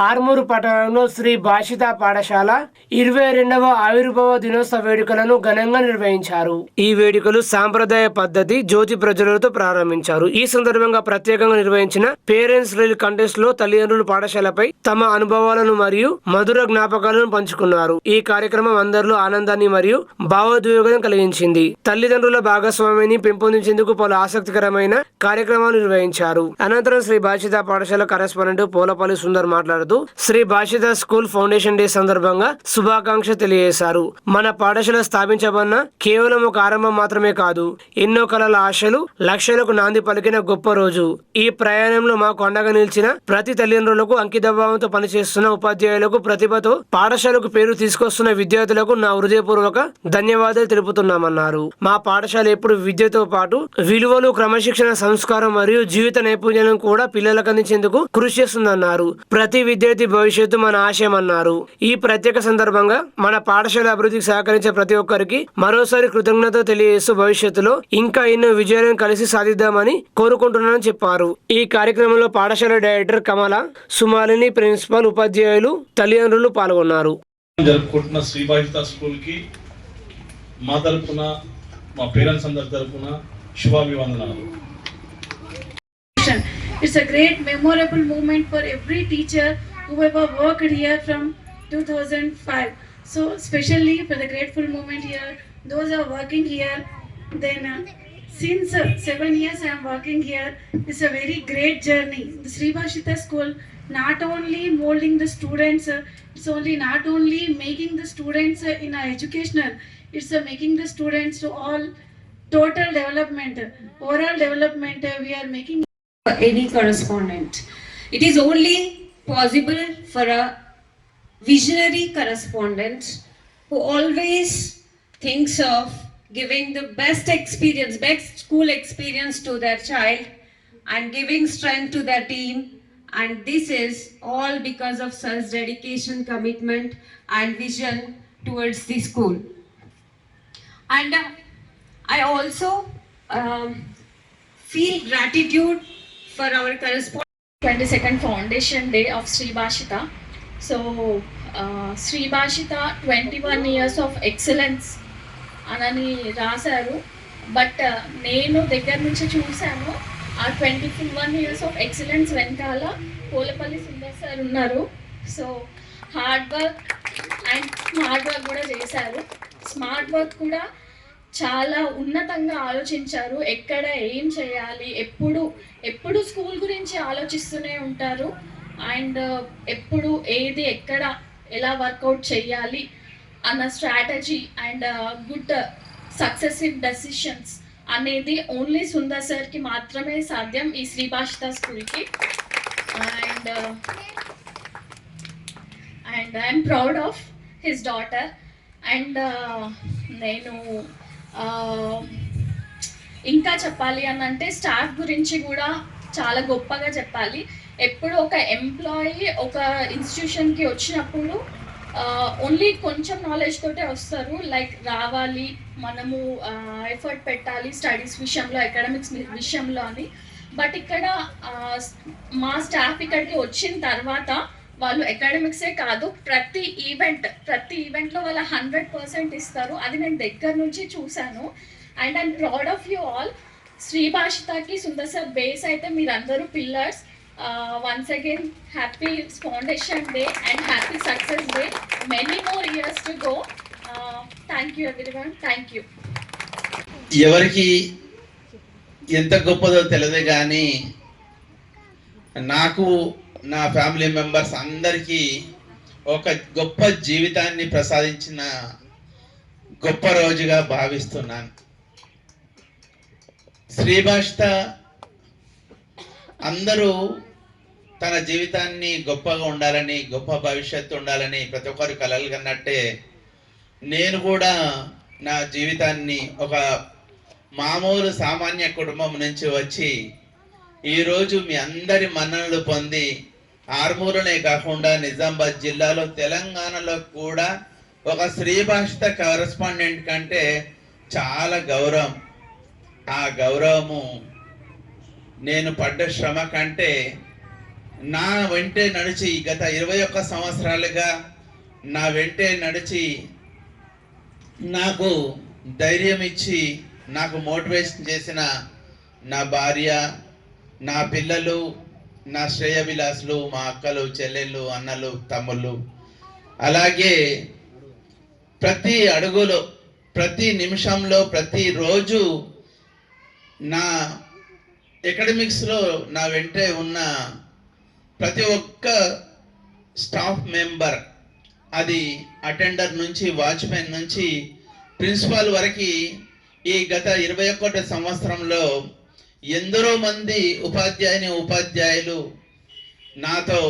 ఆర్మూరు పట్టణంలో శ్రీ భాషిత పాఠశాల 22వ ఆవిర్భావ దినోత్సవ వేడుకలను ఘనంగా నిర్వహించారు. ఈ వేడుకలు సాంప్రదాయ పద్ధతి జ్యోతి ప్రజ్వలనతో ప్రారంభించారు. ఈ సందర్భంగా ప్రత్యేకంగా నిర్వహించిన పేరెంట్స్ రైల్ కంటెస్ట్ లో తల్లిదండ్రులు పాఠశాలపై తమ అనుభవాలను మరియు మధుర జ్ఞాపకాలను పంచుకున్నారు. ఈ కార్యక్రమం అందరిలో ఆనందాన్ని మరియు భావోద్వేగం కలిగించింది. తల్లిదండ్రుల భాగస్వామిని పెంపొందించేందుకు పలు ఆసక్తికరమైన కార్యక్రమాలు నిర్వహించారు. అనంతరం శ్రీ భాషిత పాఠశాల కరెస్పాండెంట్ పోలపల్లి సుందర్ మాట్లాడుతూ Shri Bhashita school foundation day సందర్భంగా శుభాకాంక్ష తెలియజేశారు. మన పాఠశాల స్థాపించబడిన కేవలం ఒక ఆరంభం మాత్రమే కాదు, ఎన్నో కళల ఆశలు లక్ష్యాలకు నాంది పలికిన గొప్ప రోజు. ఈ ప్రయాణంలో మాకు అండగా నిలిచిన ప్రతి తల్లిదండ్రులకు, అంకితభావంతో పనిచేస్తున్న ఉపాధ్యాయులకు, ప్రతిభతో పాఠశాలకు పేరు తీసుకొస్తున్న విద్యార్థులకు నా హృదయపూర్వక ధన్యవాదాలు తెలుపుతున్నామన్నారు. మా పాఠశాల ఎప్పుడు విద్యతో పాటు విలువలు, క్రమశిక్షణ, సంస్కారం మరియు జీవిత నైపుణ్యాలను కూడా పిల్లలకు అందించేందుకు కృషి చేస్తుందన్నారు. ప్రతి విద్యార్థి భవిష్యత్తు మన ఆశయం అన్నారు. ఈ ప్రత్యేక సందర్భంగా మన పాఠశాల అభివృద్ధికి సహకరించే ప్రతి ఒక్కరికి మరోసారి కృతజ్ఞత తెలియజేస్తూ భవిష్యత్తులో ఇంకా ఎన్నో విజయాలను కలిసి సాధిద్దామని కోరుకుంటున్నానని చెప్పారు. ఈ కార్యక్రమంలో పాఠశాల డైరెక్టర్ కమల, సుమాలిని, ప్రిన్సిపల్, ఉపాధ్యాయులు, తల్లిదండ్రులు పాల్గొన్నారు. జరుపుకుంటున్న శ్రీ భాషిత స్కూల్ కి మా తరపున, మా పేరెంట్స్ అందరి తరపున శుభాభివందనాలు. It's a great memorable moment for every teacher who ever worked here from 2005. So especially for the grateful moment here, those are working here. Then since 7 years I am working here. It's a very great journey. The Sri Bhashita School not only molding the students, it's only not only making the students in a educational, it's making the students to all total development, overall development. We are making any correspondent. It is only possible for a visionary correspondent who always thinks of giving the best experience, best school experience to their child and giving strength to their team. And this is all because of such dedication, commitment and vision towards the school. And I also feel gratitude for our correspondent. 22nd Foundation Day of Sri Bhashita. So Sri Bhashita 21 years of excellence anani rasaru, but నేను దగ్గర నుంచి చూసాను ఆ 21 years of excellence వెనకాల Polapalli Sundar sir ఉన్నారు. So hard work and smart work కూడా చేశారు. Smart work కూడా చాలా ఉన్నతంగా ఆలోచించారు. ఎక్కడ ఏం చేయాలి, ఎప్పుడు స్కూల్ గురించి ఆలోచిస్తూనే ఉంటారు. అండ్ ఎప్పుడు ఏది ఎక్కడ ఎలా వర్కౌట్ చేయాలి అన్న strategy and good successive decisions అనేది ఓన్లీ సుందర్ సార్కి మాత్రమే సాధ్యం ఈ శ్రీ భాషిత స్కూల్కి. And I'm proud of his daughter. And నేను ఇంకా చెప్పాలి అని అంటే స్టాఫ్ గురించి కూడా చాలా గొప్పగా చెప్పాలి. ఎప్పుడు ఒక ఎంప్లాయీ ఒక ఇన్స్టిట్యూషన్కి వచ్చినప్పుడు ఓన్లీ కొంచెం నాలెడ్జ్ తోటే వస్తారు. లైక్ రావాలి, మనము ఎఫర్ట్ పెట్టాలి స్టడీస్ విషయంలో, అకాడమిక్స్ విషయంలో అని. బట్ ఇక్కడ మా స్టాఫ్ ఇక్కడికి వచ్చిన తర్వాత వాళ్ళు అకాడమిక్సే కాదు, ప్రతి ఈవెంట్లో వాళ్ళ 100% ఇస్తారు. అది నేను దగ్గర నుంచి చూశాను. And I'm proud of you all. Shri భాషితకి సుందర్ సార్ బేస్ అయితే మీరందరూ pillars. Once again happy foundation day and happy success day. Many more years to go. Thank you everyone. Thank you. ఎవరికి ఎంత గొప్పదో తెలియదు కానీ నాకు, నా ఫ్యామిలీ మెంబర్స్ అందరికీ ఒక గొప్ప జీవితాన్ని ప్రసాదించిన గొప్ప రోజుగా భావిస్తున్నాను. శ్రీ భాషిత అందరూ తన జీవితాన్ని గొప్పగా ఉండాలని, గొప్ప భవిష్యత్తు ఉండాలని ప్రతి ఒక్కరు కలలు కన్నట్టే నేను కూడా నా జీవితాన్ని ఒక మామూలు సామాన్య కుటుంబం నుంచి వచ్చి ఈరోజు మీ అందరి మన్ననలు పొంది ఆర్మూరునే కాకుండా నిజామాబాద్ జిల్లాలో, తెలంగాణలో కూడా ఒక శ్రీ భాషిత కరెస్పాండెంట్ కంటే చాలా గౌరవం. ఆ గౌరవము నేను పడ్డ శ్రమ కంటే నా వెంటే నడిచి గత 21 సంవత్సరాలుగా నా వెంటే నడిచి నాకు ధైర్యం ఇచ్చి నాకు మోటివేషన్ చేసిన నా భార్య, నా పిల్లలు, నా శ్రేయభిలాసులు, మా అక్కలు, చెల్లెళ్ళు, అన్నలు, తమ్ముళ్ళు, అలాగే ప్రతి అడుగులో, ప్రతి నిమిషంలో, ప్రతిరోజు నా అకాడమిక్స్లో నా వెంటే ఉన్న ప్రతి ఒక్క స్టాఫ్ మెంబర్, అది అటెండర్ నుంచి వాచ్మెన్ నుంచి ప్రిన్సిపాల్ వరకు ఈ గత 21 సంవత్సరంలో ఎందరో మంది ఉపాధ్యాయులు నాతో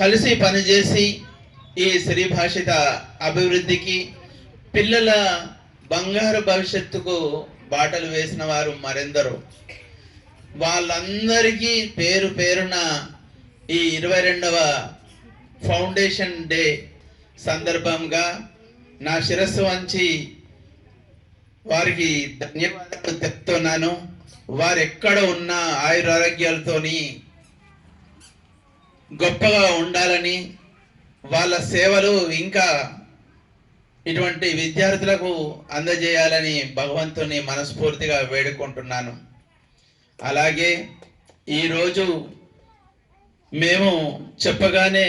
కలిసి పనిచేసి ఈ శ్రీ భాషిత అభివృద్ధికి, పిల్లల బంగారు భవిష్యత్తుకు బాటలు వేసిన వారు మరెందరో. వాళ్ళందరికీ పేరు పేరున ఈ 22వ ఫౌండేషన్ డే సందర్భంగా నా శిరస్సు వంచి వారికి ధన్యవాదాలు చెప్తున్నాను. వారు ఎక్కడ ఉన్నా ఆయురారోగ్యాలతోని గొప్పగా ఉండాలని, వాళ్ళ సేవలు ఇంకా ఇటువంటి విద్యార్థులకు అందజేయాలని భగవంతుని మనస్ఫూర్తిగా వేడుకుంటున్నాను. అలాగే ఈరోజు మేము చెప్పగానే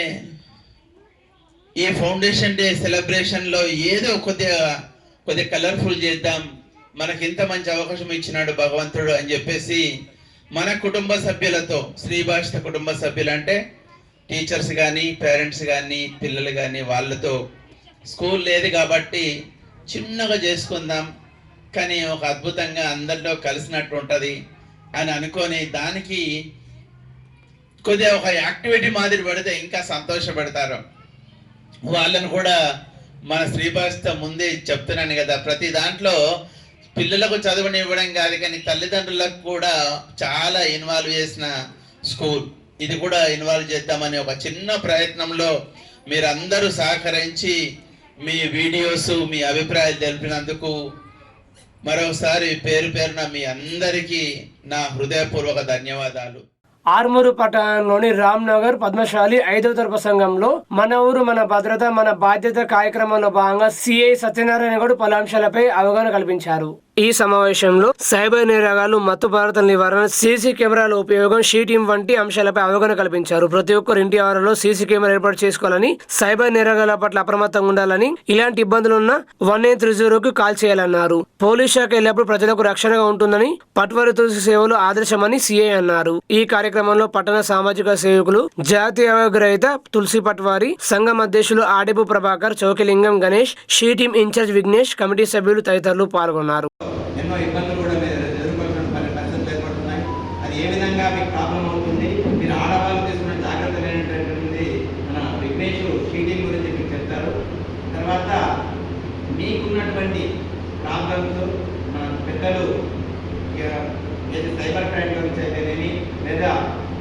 ఈ ఫౌండేషన్ డే సెలబ్రేషన్లో ఏదో కొద్దిగా కలర్ఫుల్ చేద్దాం, మనకి ఇంత మంచి అవకాశం ఇచ్చినాడు భగవంతుడు అని చెప్పేసి మన కుటుంబ సభ్యులతో, శ్రీ భాషిత కుటుంబ సభ్యులు అంటే టీచర్స్ కానీ, పేరెంట్స్ కానీ, పిల్లలు కానీ, వాళ్ళతో స్కూల్ లేదు కాబట్టి చిన్నగా చేసుకుందాం, కానీ ఒక అద్భుతంగా అందరిలో కలిసినట్టు ఉంటుంది అని అనుకొని దానికి కొద్దిగా ఒక యాక్టివిటీ మాదిరి పెడితే ఇంకా సంతోషపడతారు. వాళ్ళను కూడా మన శ్రీ భాషిత ముందే చెప్తున్నాను కదా, ప్రతి దాంట్లో పిల్లలకు చదువునివ్వడం కాదు కానీ తల్లిదండ్రులకు కూడా చాలా ఇన్వాల్వ్ చేసిన స్కూల్. ఇది కూడా ఇన్వాల్వ్ చేద్దామని ఒక చిన్న ప్రయత్నంలో మీరందరూ సహకరించి మీ వీడియోస్, మీ అభిప్రాయాలు తెలిపినందుకు మరోసారి పేరు పేరున మీ అందరికీ నా హృదయపూర్వక ధన్యవాదాలు. ఆర్మూరు పట్టణంలోని రామ్ నగర్ పద్మశాలి 5వ తరగతి సంఘంలో మన ఊరు మన భద్రత మన బాధ్యత కార్యక్రమంలో భాగంగా సిఐ సత్యనారాయణ గౌడ్ పలు అంశాలపై అవగాహన కల్పించారు. ఈ సమావేశంలో సైబర్ నేరగాలు, మత్తు పదార్థాల నివారణ, సీసీ కెమెరాల ఉపయోగం, షీటింగ్ వంటి అంశాలపై అవగాహన కల్పించారు. ప్రతి ఒక్కరు ఇంటి ఆవరణలో సీసీ కెమెరా ఏర్పాటు చేసుకోవాలని, సైబర్ నేరగాల పట్ల అప్రమత్తంగా ఉండాలని, ఇలాంటి ఇబ్బందులున్న 1830కు కాల్ చేయాలన్నారు. పోలీస్ శాఖ ఎల్లప్పుడూ ప్రజలకు రక్షణగా ఉంటుందని, పట్వారీ తులసి సేవలు ఆదర్శమని సిఐ అన్నారు. ఈ కార్యక్రమంలో పట్టణ సామాజిక సేవకులు, జాతీయ గ్రహీత తులసి పట్వారీ సంఘం అధ్యక్షులు Adepu Prabhakar, Chowkilingam Ganesh, she team incharge Vignesh, committee సభ్యులు తదితరులు పాల్గొన్నారు. ఎన్నో ఇబ్బందులు కూడా మీరు ఎదుర్కొల్సిన పరిస్థితులు ఏర్పడుతున్నాయి. అది ఏ విధంగా మీకు ప్రాబ్లం అవుతుంది, మీరు ఆడవాళ్ళు తీసుకున్న జాగ్రత్తలు ఏంటంటే మన విఘ్నేష్ షీటింగ్ గురించి మీకు చెప్తారు. తర్వాత మీకున్నటువంటి ప్రాబ్లమ్స్ మన పెద్దలు ఏది సైబర్ క్రైమ్ గురించి అయితేనేమి, లేదా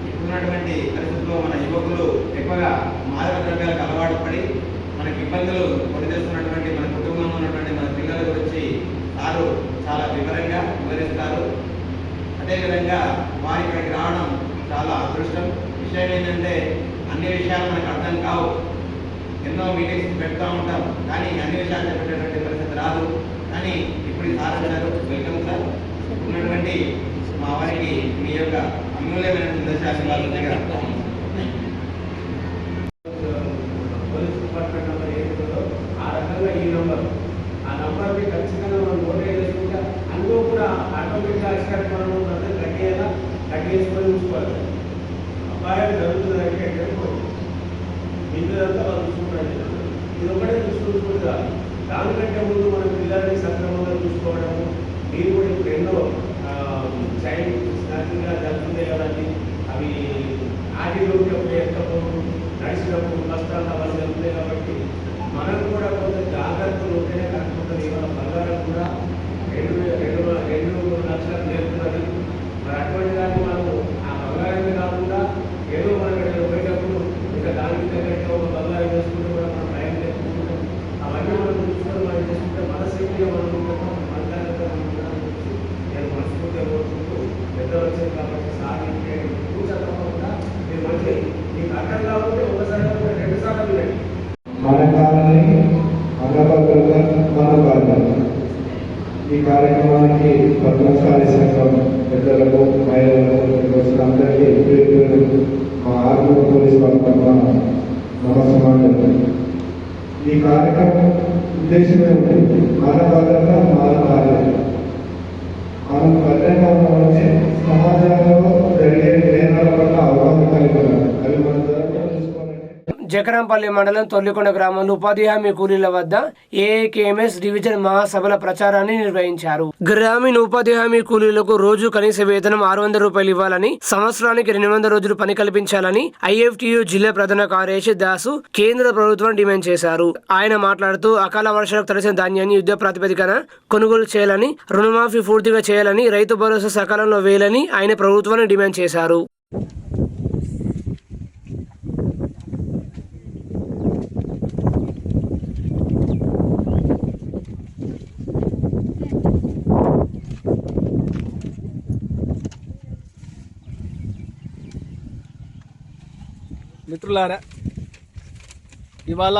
ఇప్పుడున్నటువంటి పరిస్థితుల్లో మన యువకులు ఎక్కువగా మాదక ద్రవ్యాలకు అలవాటు పడి మనకి ఇబ్బందులు కొని తెస్తున్నటువంటి మన కుటుంబంలో ఉన్నటువంటి మన పిల్లల గురించి వారు చాలా వివరంగా వివరిస్తారు. అదేవిధంగా వారి ఇక్కడికి రావడం చాలా అదృష్టం. విషయం ఏంటంటే అన్ని విషయాలు మనకు అర్థం కావు, ఎన్నో మీటింగ్స్ పెడతా ఉంటాం, కానీ అన్ని విషయాలు చెప్పేటటువంటి పరిస్థితి రాదు. కానీ ఇప్పుడు సార్ అన్నారు, వెల్కమ్ సార్. ఉన్నటువంటి మా వారికి మీ యొక్క అమూల్యమైనటువంటి దశాశీర్వాదాలు దగ్గర పోలీస్ డిపార్ట్మెంట్ నెంబర్ ఏదో ఆ రకంగా ఈ నెంబర్, ఆ నంబర్ని ఖచ్చితంగా మనం నోటరీ చేసుకుంటే అందులో కూడా ఆటోమేటిక్గా అసిస్టెంట్ మనం కట్టేయాలా, కట్టేసుకొని చూసుకోవాలి. అబ్బాయి జరుగుతుందంటే మిగతాదంతా వాళ్ళు చూసుకుంటారు. ఇది ఒకటే చూసుకుంటా. దానికంటే ముందు మన పిల్లల్ని సక్రమంగా చూసుకోవడము, మీరు కూడా ఇప్పుడు ఎన్నో చైల్డ్ స్నాచింగ్గా జరుగుతుంది కదండి. అవి ఆటిలోకి ఎక్కప్పుడు నడిచినప్పుడు కష్టాలు అవన్నీ జరుగుతాయి. కాబట్టి మనం కూడా కొంత జాగ్రత్తలు ఉంటేనే కరెక్ట్ ఉంటుంది. మన బంగారం కూడా 2 లక్షలకు నేర్పుతుంది. మరి అటువంటి దాన్ని మనం ఆ బంగారమే కాకుండా ఏదో మనం పోయేటప్పుడు ఇంకా దానికి తగ్గట్టు ఒక బంగారం చేసుకుంటే కూడా మనం టైం నేర్చుకుంటాం. అవన్నీ మనం చూసుకొని మనం చేసుకుంటే మన సేఫ్టీగా మనం ఉంటాం, మన జాగ్రత్తగా మనం నేను మనస్ఫూర్తిగా కోరుకుంటూ పెద్దలు వచ్చారు కాబట్టి సార్ మన కాలనీ మన భద్రత మన బాధ్యత. ఈ కార్యక్రమానికి పద్మశాలి సంఘం పెద్దలకు మహిళలకు వచ్చిన అందరికీ మా ఆర్మూర్ పోలీస్ తరఫున నమస్కారం. ఈ కార్యక్రమం ఉద్దేశమే ఉంటుంది, మన భద్రత మన బాధ్యత. మనం భద్రంగా ఉండవచ్చే సమాజంలో జరిగే నేరాల పట్ల అవగాహన కలిగి ఉండాలి. అవి మన జకరాంపల్లి మండలం తొల్లికొండ గ్రామంలో ఉపాధి హామీ కూలీల వద్ద ఏఐకేఎంఎస్ డివిజన్ మహాసభల ప్రచారాన్ని నిర్వహించారు. గ్రామీణ ఉపాధి హామీ కూలీలకు రోజు కనీస వేతనం 600 రూపాయలు ఇవ్వాలని, సంవత్సరానికి 200 రోజులు పని కల్పించాలని ఐఎఫ్టియు జిల్లా ప్రధాన కార్యదర్శి దాసు కేంద్ర ప్రభుత్వం డిమాండ్ చేశారు. ఆయన మాట్లాడుతూ అకాల వర్షాలకు తడిసిన ధాన్యాన్ని యుద్ధ ప్రాతిపదికన కొనుగోలు చేయాలని, రుణమాఫీ పూర్తిగా చేయాలని, రైతు భరోసా సకాలంలో వేయాలని ఆయన ప్రభుత్వాన్ని డిమాండ్ చేశారు. మిత్రులారా, ఇవాళ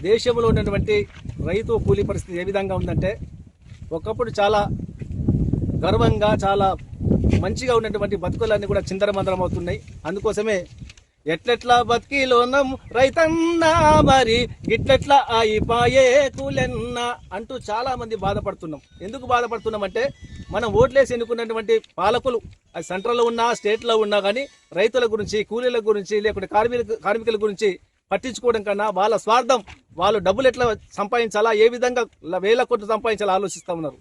దేశంలో ఉన్నటువంటి రైతు కూలీ పరిస్థితి ఏ విధంగా ఉందంటే, ఒకప్పుడు చాలా గర్వంగా చాలా మంచిగా ఉన్నటువంటి బతుకులన్నీ కూడా చిందరమందరం అవుతున్నాయి. అందుకోసమే ఎట్లెట్లా బతికిలోనం రైతన్నా మరి గిట్లెట్లా అయిపాయే కూలెన్నా అంటూ చాలామంది బాధపడుతున్నాం. ఎందుకు బాధపడుతున్నాం అంటే, మనం ఓట్లేసి ఎన్నుకున్నటువంటి పాలకులు అది సెంట్రల్లో ఉన్నా స్టేట్లో ఉన్నా కానీ రైతుల గురించి, కూలీల గురించి, లేకుంటే కార్మికుల గురించి పట్టించుకోవడం కన్నా వాళ్ళ స్వార్థం, వాళ్ళు డబ్బులు ఎట్లా సంపాదించాలా, ఏ విధంగా వేల కోట్లు సంపాదించాలా ఆలోచిస్తూ ఉన్నారు.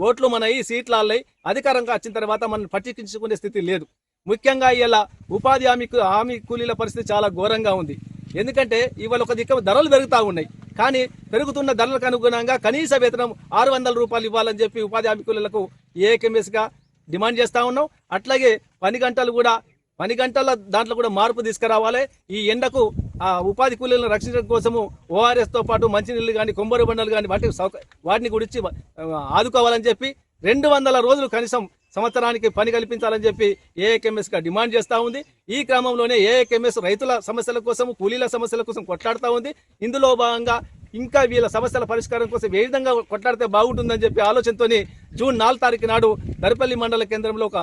ఓట్లు మనవి, సీట్లు వాళ్ళవి, అధికారంగా వచ్చిన తర్వాత మనం పట్టించుకునే స్థితి లేదు. ముఖ్యంగా ఇలా ఉపాధి హామీ కూలీల పరిస్థితి చాలా ఘోరంగా ఉంది. ఎందుకంటే ఇవాళ ఒక దిక్కు ధరలు పెరుగుతూ ఉన్నాయి, కానీ పెరుగుతున్న ధరలకు అనుగుణంగా కనీస వేతనం 600 రూపాయలు ఇవ్వాలని చెప్పి ఉపాధి హామీ కూలీలకు ఏకేఎంఎస్గా డిమాండ్ చేస్తూ ఉన్నాం. అట్లాగే పని గంటల దాంట్లో కూడా మార్పు తీసుకురావాలి. ఈ ఎండకు ఉపాధి కూలీలను రక్షించడం కోసము ఓఆర్ఎస్తో పాటు మంచినీళ్ళు కానీ, కొబ్బరి బండలు కానీ వాటిని గురించి ఆదుకోవాలని చెప్పి 200 రోజులు కనీసం సంవత్సరానికి పని కల్పించాలని చెప్పి ఏఐకేఎంఎస్గా డిమాండ్ చేస్తూ ఉంది. ఈ క్రమంలోనే ఏఐకేఎంఎస్ రైతుల సమస్యల కోసం, కూలీల సమస్యల కోసం కొట్లాడుతూ ఉంది. ఇందులో భాగంగా ఇంకా వీళ్ళ సమస్యల పరిష్కారం కోసం ఏ విధంగా కొట్లాడితే బాగుంటుందని చెప్పి ఆలోచనతోని జూన్ 4 తారీఖు నాడు దర్పల్లి మండల కేంద్రంలో ఒక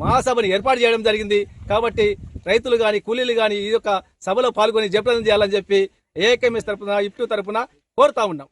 మహాసభను ఏర్పాటు చేయడం జరిగింది. కాబట్టి రైతులు కానీ, కూలీలు కానీ ఈ యొక్క సభలో పాల్గొని జయప్రదం చేయాలని చెప్పి ఏఐకేఎంఎస్ తరఫున, ఇఫ్టు తరఫున కోరుతా ఉన్నాం.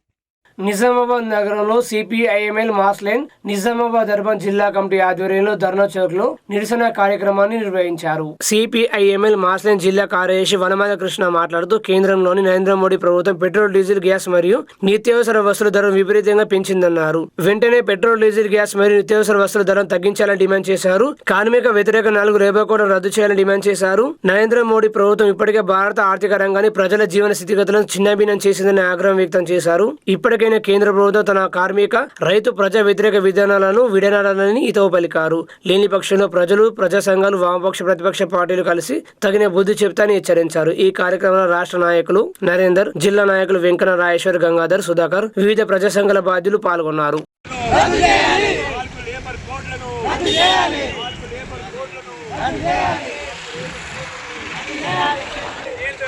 నిజామాబాద్ నగరంలో సిపిఐఎంఎల్ మాస్లైన్ నిజామాబాద్ అర్బన్ జిల్లా కమిటీ ఆధ్వర్యంలో ధర్నా చౌక్ లో నిరసన కార్యక్రమాన్ని నిర్వహించారు. సిపిఐఎంఎల్ మాస్లైన్ జిల్లా కార్యదర్శి వనమాల కృష్ణ మాట్లాడుతూ కేంద్రంలోని నరేంద్ర మోడీ ప్రభుత్వం పెట్రోల్, డీజిల్, గ్యాస్ మరియు నిత్యావసర వస్తువుల ధరను విపరీతంగా పెంచిందన్నారు. వెంటనే పెట్రోల్, డీజిల్, గ్యాస్ మరియు నిత్యావసర వస్తువుల ధరను తగ్గించాలని డిమాండ్ చేశారు. కార్మిక వ్యతిరేక 4 లేబర్ కోడ్లను రద్దు చేయాలని డిమాండ్ చేశారు. నరేంద్ర మోడీ ప్రభుత్వం ఇప్పటికే భారత ఆర్థిక రంగాన్ని, ప్రజల జీవన స్థితిగతులను చిన్నాభిన్నం చేసిందని ఆగ్రహం వ్యక్తం చేశారు. ఇప్పటికే కేంద్ర ప్రభుత్వం తన కార్మిక, రైతు, ప్రజా వ్యతిరేక విధానాలను విడనాడాలని హితవు పలికారు. లేని పక్షంలో ప్రజలు, ప్రజా సంఘాలు, వామపక్ష, ప్రతిపక్ష పార్టీలు కలిసి తగిన బుద్ధి చెప్తానని హెచ్చరించారు. ఈ కార్యక్రమంలో రాష్ట్ర నాయకులు నరేందర్, జిల్లా నాయకులు వెంకన్న, రాజేశ్వర్, గంగాధర్, సుధాకర్, వివిధ ప్రజా సంఘాల బాధ్యులు పాల్గొన్నారు.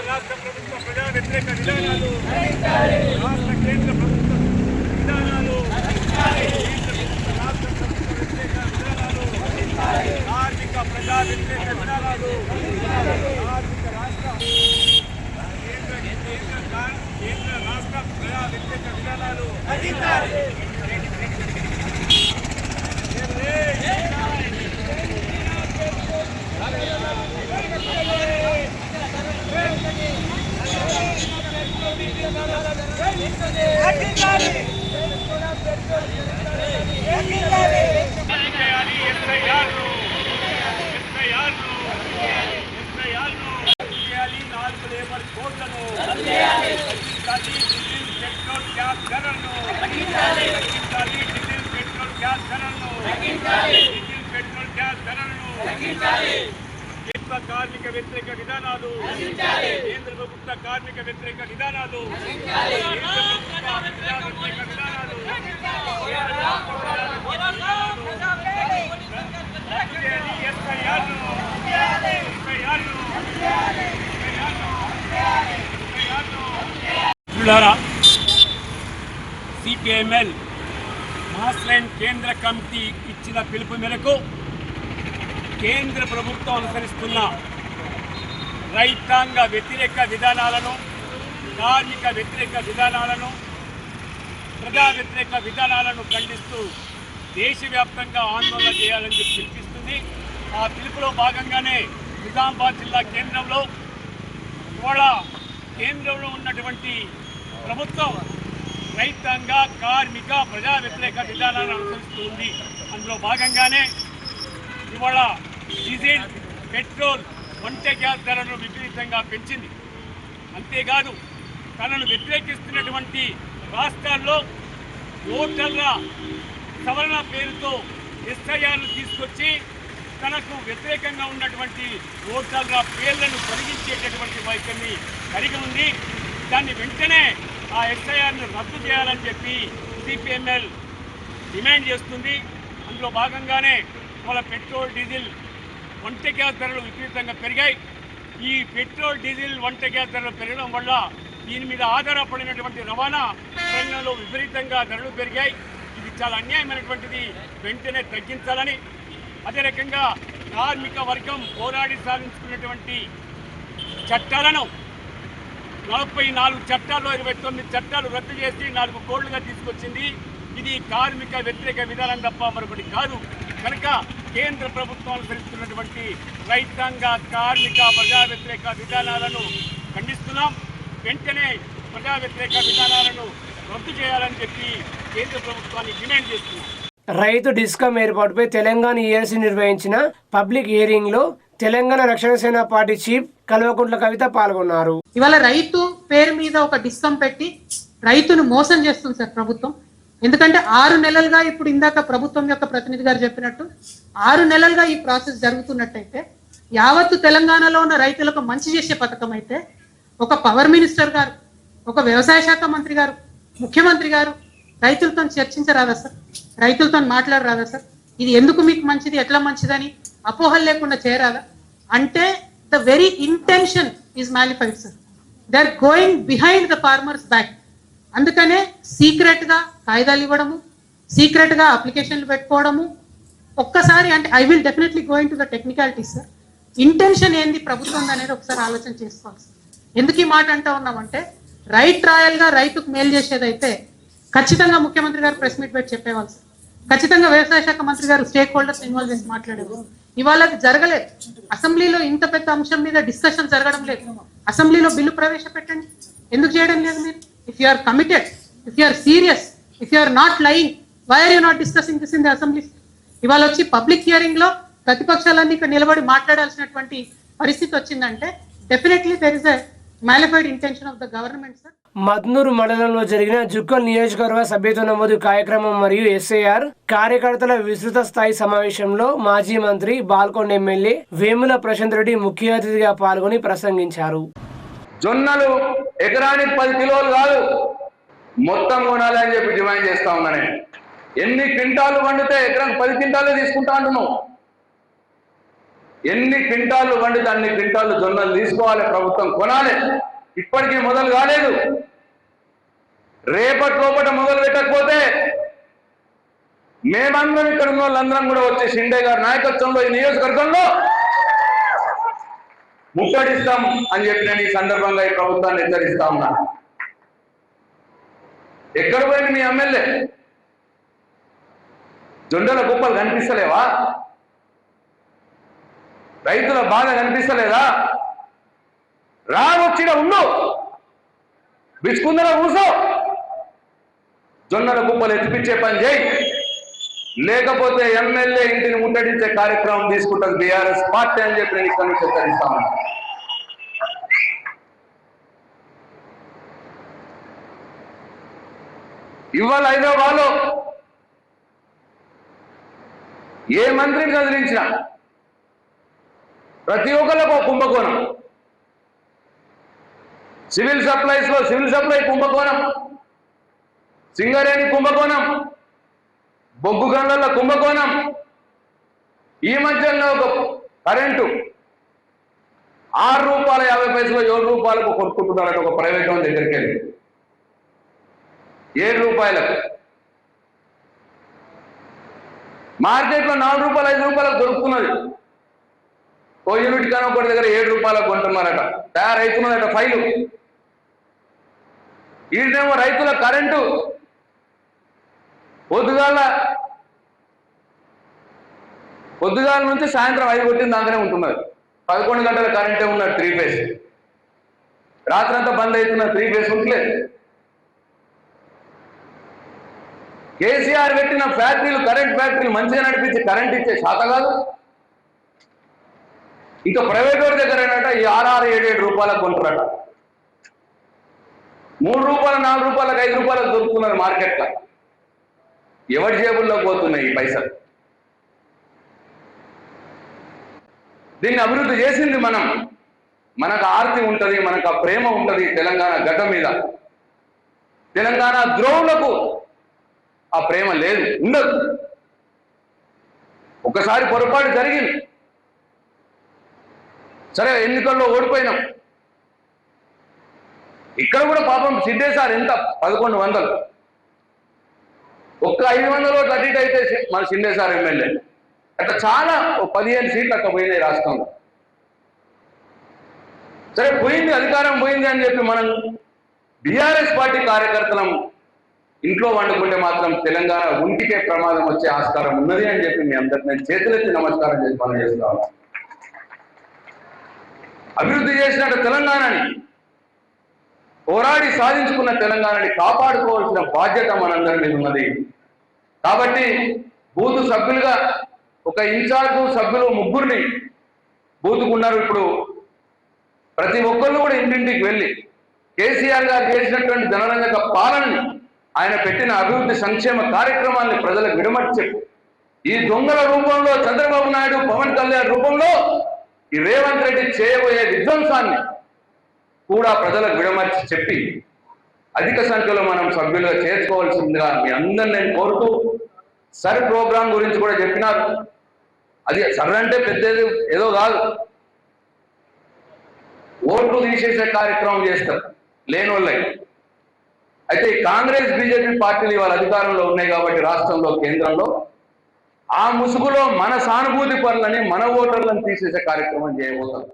రాష్ట్ర ప్రభుత్వ ప్రజా వ్యతిరేక విధానాలు, రాష్ట్ర కేంద్ర ప్రభుత్వ విధానాలు, రాష్ట్ర ప్రభుత్వ వ్యతిరేక విధానాలు, ఆర్థిక ప్రజా వ్యతిరేక విధానాలు, ఆర్థిక రాష్ట్ర కేంద్ర రాష్ట్ర ప్రజా వ్యతిరేక విధానాలు కార్మిక వ్యతిరేక విధానాలు, కేంద్ర ప్రభుత్వ కార్మిక వ్యతిరేక విధానాలు, మిత్రులారా, సిపిఎంఎల్ మాస్లైన్ కేంద్ర కమిటీ ఇచ్చిన పిలుపు మేరకు కేంద్ర ప్రభుత్వం అనుసరిస్తున్న రైతాంగ వ్యతిరేక విధానాలను, కార్మిక వ్యతిరేక విధానాలను, ప్రజా వ్యతిరేక విధానాలను ఖండిస్తూ దేశవ్యాప్తంగా ఆందోళన చేయాలని చెప్పి పిలిపిస్తుంది. ఆ పిలుపులో భాగంగానే నిజామాబాద్ జిల్లా కేంద్రంలో ఇవాళ కేంద్రంలో ఉన్నటువంటి ప్రభుత్వం రైతాంగ, కార్మిక, ప్రజా వ్యతిరేక విధానాలను అనుసరిస్తుంది. అందులో భాగంగానే ఇవాళ డీజిల్, పెట్రోల్, వంట గ్యాస్ ధరలను విపరీతంగా పెంచింది. అంతేకాదు తనను వ్యతిరేకిస్తున్నటువంటి రాష్ట్రాల్లో ఓటర్ల సవరణ పేరుతో ఎస్ఐఆర్ను తీసుకొచ్చి తనకు వ్యతిరేకంగా ఉన్నటువంటి ఓటర్ల పేర్లను తొలగించేటటువంటి వైఖరిని కలిగి ఉంది. దాన్ని వెంటనే ఆ ఎస్ఐఆర్ను రద్దు చేయాలని చెప్పి సిపిఎంఎల్ డిమాండ్ చేస్తుంది. అందులో భాగంగానే వాళ్ళ పెట్రోల్, డీజిల్, వంట గ్యాస్ ధరలు విపరీతంగా పెరిగాయి. ఈ పెట్రోల్, డీజిల్, వంట గ్యాస్ ధరలు పెరగడం వల్ల దీని మీద ఆధారపడినటువంటి రవాణా రంగంలో విపరీతంగా ధరలు పెరిగాయి. ఇది చాలా అన్యాయమైనటువంటిది, వెంటనే తగ్గించాలని, అదే రకంగా కార్మిక వర్గం పోరాడి సాధించుకున్నటువంటి చట్టాలను 44 చట్టాల్లో 29 చట్టాలు రద్దు చేసి 4 కోళ్లుగా తీసుకొచ్చింది. ఇది కార్మిక వ్యతిరేక విధానం తప్ప మరొకటి కాదు. కనుక కేంద్ర ప్రభుత్వం అనుసరిస్తున్నటువంటి రైతాంగ, కార్మిక, ప్రజా వ్యతిరేక విధానాలను ఖండిస్తున్నాం. వెంటనే ప్రజా వ్యతిరేక విధానాలను రద్దు చేయాలని చెప్పి కేంద్ర ప్రభుత్వాన్ని డిమాండ్ చేస్తున్నాం. రైతు డిస్కం ఏర్పాటుపై తెలంగాణ ఈఆర్సీ నిర్వహించిన పబ్లిక్ హియరింగ్ లో తెలంగాణ రక్షణ సేన పార్టీ చీఫ్ కల్వకుంట్ల కవిత పాల్గొన్నారు. ఇవాళ రైతు పేరు మీద ఒక డిస్కం పెట్టి రైతును మోసం చేస్తుంది సార్ ప్రభుత్వం. ఎందుకంటే 6 నెలలుగా, ఇప్పుడు ఇందాక ప్రభుత్వం యొక్క ప్రతినిధి గారు చెప్పినట్టు 6 నెలలుగా ఈ ప్రాసెస్ జరుగుతున్నట్టయితే యావత్తు తెలంగాణలో ఉన్న రైతులకు మంచి చేసే పథకం అయితే ఒక పవర్ మినిస్టర్ గారు, ఒక వ్యవసాయ శాఖ మంత్రి గారు, ముఖ్యమంత్రి గారు రైతులతో చర్చించరాదా సార్? రైతులతో మాట్లాడరాదా సార్? ఇది ఎందుకు మీకు మంచిది, ఎట్లా మంచిదని అపోహలు లేకుండా చేయరాదా? అంటే the very intention is malafide sir. They are going behind the farmers back. అందుకనే సీక్రెట్గా కాయిదాలు ఇవ్వడము, సీక్రెట్గా అప్లికేషన్లు పెట్టుకోవడము. ఒక్కసారి అంటే I will definitely going to the technicalities sir. Intention ఏంది ప్రభుత్వం అనేది ఒకసారి ఆలోచన చేసుకోవాలి సార్. ఎందుకు ఈ మాట అంటూ ఉన్నామంటే రైట్ రాయల్గా రైతుకు మేలు చేసేదైతే ఖచ్చితంగా ముఖ్యమంత్రి గారు ప్రెస్ మీట్ పెట్టి చెప్పేవాళ్ళు సార్. ఖచ్చితంగా వ్యవసాయ శాఖ మంత్రి గారు స్టేక్ హోల్డర్స్ ఇన్వాల్వ్ చేసి మాట్లాడేవారు. ఇవాళ అది జరగలేదు. అసెంబ్లీలో ఇంత పెద్ద అంశం మీద డిస్కషన్ జరగడం లేదు. అసెంబ్లీలో బిల్లు ప్రవేశపెట్టండి. ఎందుకు చేయడం లేదు మీరు? If you are committed, if you are serious, if you are not lying, why are you not discussing this in the assembly? ఇవాళ వచ్చి పబ్లిక్ హియరింగ్ లో ప్రతిపక్షాలన్నీ ఇక్కడ నిలబడి మాట్లాడాల్సినటువంటి పరిస్థితి వచ్చిందంటే definitely there is a mala fide intention of the government sir. Madnoor మండలంలో జరిగిన జుక్కల్ నియోజకవర్గ సభ్యత్వ నమోదు కార్యక్రమం మరియు ఎస్ఐఆర్ కార్యకర్తల విస్తృత స్థాయి సమావేశంలో మాజీ మంత్రి బాల్కొండ ఎమ్మెల్యే వేముల ప్రశాంత్ రెడ్డి ముఖ్య అతిథిగా పాల్గొని ప్రసంగించారు. జొన్నలు ఎకరానికి 10 కిలోలు కాదు, మొత్తం కొనాలి అని చెప్పి డిమాండ్ చేస్తా ఉన్నా. నేను ఎన్ని క్వింటాలు వండితే ఎకరానికి 10 క్వింటాలే తీసుకుంటా అంటున్నావు. ఎన్ని క్వింటాలు వండితే అన్ని క్వింటాలు జొన్నలు తీసుకోవాలి, ప్రభుత్వం కొనాలి. ఇప్పటికీ మొదలు కాలేదు. రేపటి లోపల మొదలు పెట్టకపోతే మేమందరం ఇక్కడ ఉన్న వాళ్ళందరం కూడా వచ్చి షిండే గారి నాయకత్వంలో ఈ నియోజకవర్గంలో ముట్టడిస్తాం అని చెప్పి నేను ఈ సందర్భంగా ఈ ప్రభుత్వాన్ని హెచ్చరిస్తా ఉన్నా. ఎక్కడ పోయింది మీ ఎమ్మెల్యే? జొండల కుప్పలు కనిపిస్తలేవా? రైతుల బాధ కనిపిస్తలేదా? రావచ్చిన ఉండు, బిచ్చుకుందర కూసో, జొన్నల కుప్పలు ఎత్తిపించే పని చేయి, లేకపోతే ఎమ్మెల్యే ఇంటిని ముట్టడించే కార్యక్రమం తీసుకుంటుంది బీఆర్ఎస్ పార్టీ అని చెప్పి నేను ఇక్కడ నుంచి హెచ్చరిస్తాను. ఇవాళ హైదరాబాద్లో ఏ మంత్రిని కదిలించినా ప్రతి ఒక్కరికి ఒక కుంభకోణం. సివిల్ సప్లైస్ లో సివిల్ సప్లై కుంభకోణం, సింగరేణి కుంభకోణం, బొగ్గు గనుల కుంభకోణం. ఈ మధ్యలో ఒక కరెంటు ₹6.50 7 రూపాయలకు కొనుక్కుంటున్నారట ఒక ప్రైవేట్ వాళ్ళ దగ్గరికి వెళ్ళి. 7 రూపాయలకు. మార్కెట్లో 4 రూపాయలు 5 రూపాయలకు దొరుకుతున్నది. ఓ యూనిట్ కానీ ఒకటి దగ్గర 7 రూపాయలకు కొంటున్నారట. తయారైతున్నదట ఫైలు. ఈడేమో రైతుల కరెంటు పొద్దుగాల నుంచి సాయంత్రం 5 కొట్టిన దాంట్లోనే ఉంటున్నారు. 11 గంటల కరెంటే ఉన్నారు 3 ఫేజ్. రాత్రంతా బంద్ అవుతున్న 3 ఫేజ్ ఉంటలేదు. కేసీఆర్ పెట్టిన ఫ్యాక్టరీలు, కరెంట్ ఫ్యాక్టరీలు మంచిగా నడిపించి కరెంట్ ఇచ్చే శాత కాదు. ఇంకా ప్రైవేట్ వాడి దగ్గర ఏంటంటే ఈ 6, 7 రూపాయలకు కొంటారట. 3 రూపాయలు, 4 రూపాయలకు, 5 రూపాయలకు దొరుకుతున్నారు మార్కెట్లో. ఎవరి జేబుల్లోకి పోతున్నాయి ఈ పైసలు? దీన్ని అభివృద్ధి చేసింది మనం. మనకు ఆర్తి ఉంటుంది, మనకు ఆ ప్రేమ ఉంటుంది తెలంగాణ గడ్డ మీద. తెలంగాణ ద్రోవులకు ఆ ప్రేమ లేదు, ఉండదు. ఒకసారి పొరపాటు జరిగింది. సరే, ఎన్నికల్లో ఓడిపోయినాం. ఇక్కడ కూడా పాపం సిద్ధే సార్ ఎంత 1100, ఒక్క 500 ఓట్లు అటు ఇటు అయితే మన షిండే సార్ ఎమ్మెల్యే. అట్లా చాలా 15 సీట్లు అట్లా పోయినాయి రాష్ట్రంలో. సరే, పోయింది, అధికారం పోయింది అని చెప్పి మనం బీఆర్ఎస్ పార్టీ కార్యకర్తలం ఇంట్లో వండుకుంటే మాత్రం తెలంగాణ ఉనికికే ప్రమాదం వచ్చే ఆస్కారం ఉన్నది అని చెప్పి మీ అందరికి నేను చేతులెత్తి నమస్కారం చేసి మనం చేస్తాం. అభివృద్ధి చేసినట్టు తెలంగాణని, పోరాడి సాధించుకున్న తెలంగాణని కాపాడుకోవాల్సిన బాధ్యత మనందరి మీద ఉన్నది. కాబట్టి బూత్ సభ్యులుగా ఒక ఇన్ఛార్జ్ సభ్యులు 3 బూతుకున్నారు. ఇప్పుడు ప్రతి ఒక్కళ్ళు కూడా ఇంటింటికి వెళ్ళి కేసీఆర్ గారు చేసినటువంటి జనరంజక పాలనని, ఆయన పెట్టిన అభివృద్ధి సంక్షేమ కార్యక్రమాన్ని ప్రజలకు విడమర్చి, ఈ దొంగల రూపంలో చంద్రబాబు నాయుడు, పవన్ కళ్యాణ్ రూపంలో ఈ రేవంత్ రెడ్డి చేయబోయే విధ్వంసాన్ని కూడా ప్రజలకు విడమర్చి చెప్పి అధిక సంఖ్యలో మనం సభ్యులుగా చేర్చుకోవాల్సిందిగా మీ అందరిని నేను కోరుతూ, సర్ ప్రోగ్రాం గురించి కూడా చెప్పినారు. అది సర్ అంటే పెద్దది ఏదో కాదు, ఓట్లు తీసేసే కార్యక్రమం చేస్తారు లేని వాళ్ళకి. అయితే కాంగ్రెస్, బీజేపీ పార్టీలు ఇవాళ అధికారంలో ఉన్నాయి కాబట్టి రాష్ట్రంలో, కేంద్రంలో ఆ ముసుగులో మన సానుభూతి పరులని, మన ఓటర్లను తీసేసే కార్యక్రమం చేయబోతారు.